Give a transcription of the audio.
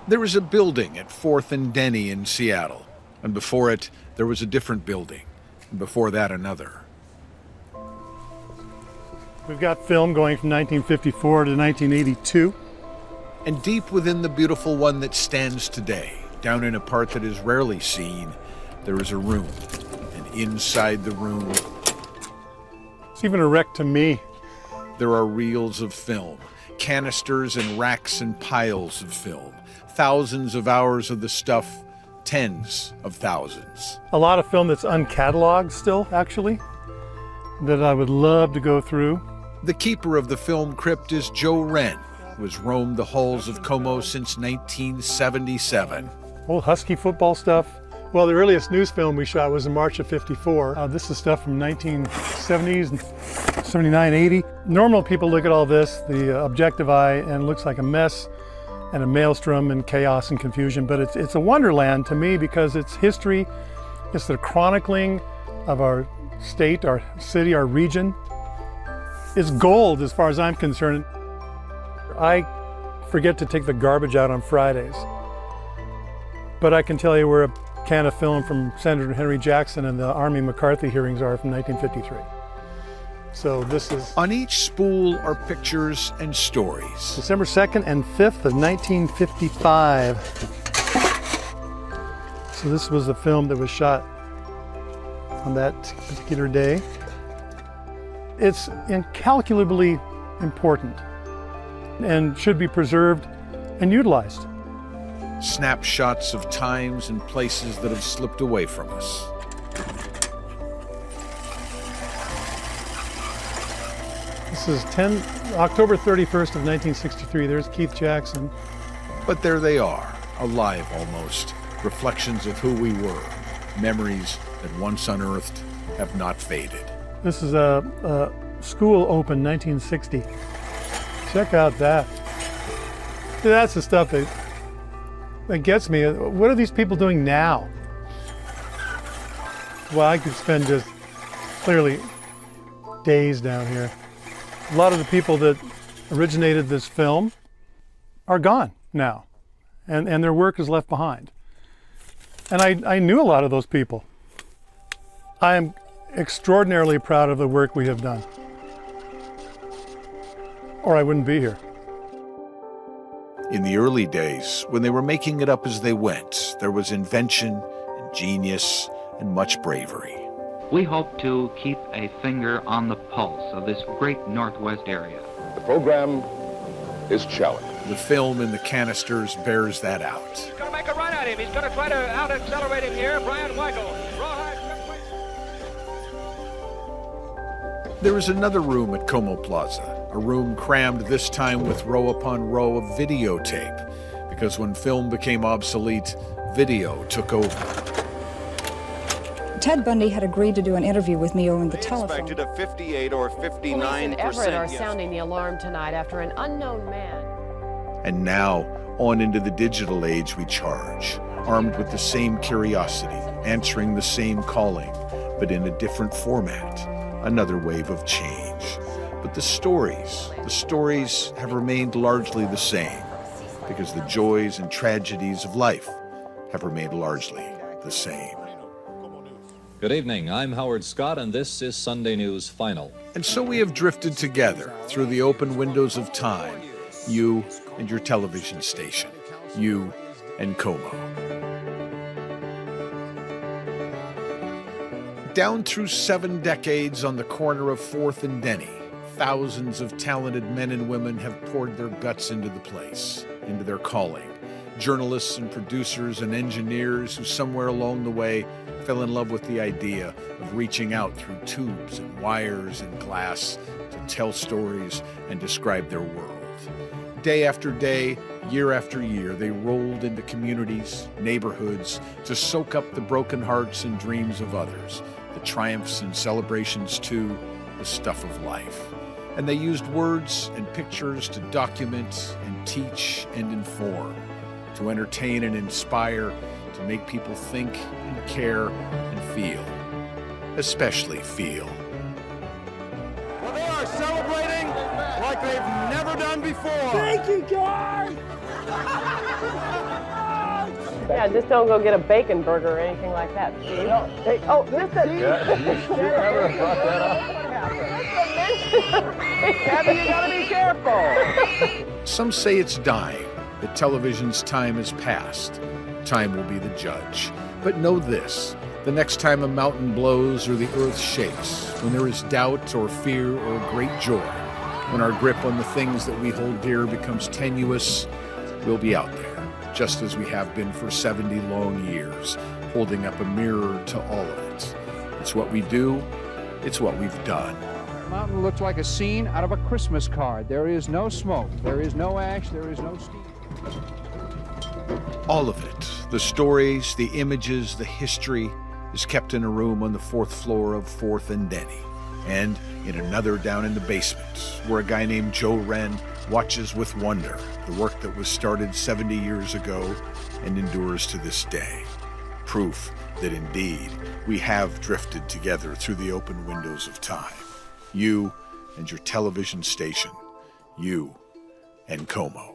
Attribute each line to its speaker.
Speaker 1: There is a building at 4th and Denny in Seattle, and before it, there was a different building, and before that, another.
Speaker 2: We've got film going from 1954 to 1982.
Speaker 1: And deep within the beautiful one that stands today, down in a part that is rarely seen, there is a room. And inside the room,
Speaker 2: it's even a wreck to me.
Speaker 1: There are reels of film, canisters and racks and piles of film, thousands of hours of the stuff, tens of thousands.
Speaker 2: A lot of film that's uncatalogued still, actually, that I would love to go through.
Speaker 1: The keeper of the film crypt is Joe Wren, who has roamed the halls of KOMO since 1977.
Speaker 2: Old Husky football stuff. Well, the earliest news film we shot was in March of '54. This is stuff from 1970s and 79, 80. Normal people look at all this, the objective eye, and it looks like a mess and a maelstrom and chaos and confusion, but it's a wonderland to me because it's history, it's the chronicling of our state, our city, our region. It's gold as far as I'm concerned. I forget to take the garbage out on Fridays, but I can tell you where a can of film from Senator Henry Jackson and the Army McCarthy hearings are from 1953. So this is...
Speaker 1: On each spool are pictures and stories.
Speaker 2: December 2nd and 5th of 1955. So this was the film that was shot on that particular day. It's incalculably important and should be preserved and utilized.
Speaker 1: Snapshots of times and places that have slipped away from us.
Speaker 2: This is October 31st of 1963. There's Keith Jackson.
Speaker 1: But there they are, alive almost, reflections of who we were, memories that once unearthed have not faded.
Speaker 2: This is a school open 1960. Check out that. See, that's the stuff that gets me. What are these people doing now? Well, I could spend just clearly days down here. A lot of the people that originated this film are gone now, and their work is left behind. And I knew a lot of those people. I am extraordinarily proud of the work we have done, or I wouldn't be here.
Speaker 1: In the early days, when they were making it up as they went, there was invention and genius and much bravery.
Speaker 3: We hope to keep a finger on the pulse of this great Northwest area.
Speaker 4: The program is challenging.
Speaker 1: The film in the canisters bears that out.
Speaker 5: He's going to make a run at him. He's going to try to out-accelerate him here. Brian Weigel.
Speaker 1: There is another room at KOMO Plaza, a room crammed this time with row upon row of videotape, because when film became obsolete, video took over.
Speaker 6: Ted Bundy had agreed to do an interview with me over the telephone.
Speaker 4: Expected a 58 or 59%.
Speaker 7: Police in Everett are sounding the alarm tonight after an unknown man.
Speaker 1: And now, on into the digital age we charge, armed with the same curiosity, answering the same calling, but in a different format. Another wave of change. But the stories have remained largely the same, because the joys and tragedies of life have remained largely the same.
Speaker 8: Good evening, I'm Howard Scott, and this is Sunday News Final.
Speaker 1: And so we have drifted together through the open windows of time, you and your television station, you and KOMO. Down through 7 decades on the corner of 4th and Denny, thousands of talented men and women have poured their guts into the place, into their calling. Journalists and producers and engineers who somewhere along the way fell in love with the idea of reaching out through tubes and wires and glass to tell stories and describe their world. Day after day, year after year, they rolled into communities, neighborhoods, to soak up the broken hearts and dreams of others, the triumphs and celebrations too, the stuff of life. And they used words and pictures to document and teach and inform, to entertain and inspire, to make people think and care and feel, especially feel.
Speaker 4: Well, they are celebrating like they've never done before.
Speaker 2: Thank you, guys!
Speaker 7: Yeah, just don't go get a bacon burger or anything like that, Steve. Hey, oh, listen.
Speaker 4: Yeah, you never brought that up.
Speaker 5: Kathy, you gotta be careful.
Speaker 1: Some say it's dying, that television's time has passed. Time will be the judge. But know this, the next time a mountain blows or the earth shakes, when there is doubt or fear or great joy, when our grip on the things that we hold dear becomes tenuous, we'll be out there, just as we have been for 70 long years, holding up a mirror to all of it. It's what we do, it's what we've done.
Speaker 9: The mountain looks like a scene out of a Christmas card. There is no smoke, there is no ash, there is no steam.
Speaker 1: All of it, the stories, the images, the history, is kept in a room on the 4th floor of 4th and Denny, and in another down in the basement, where a guy named Joe Wren watches with wonder the work that was started 70 years ago and endures to this day. Proof that indeed we have drifted together through the open windows of time. You and your television station, you and KOMO.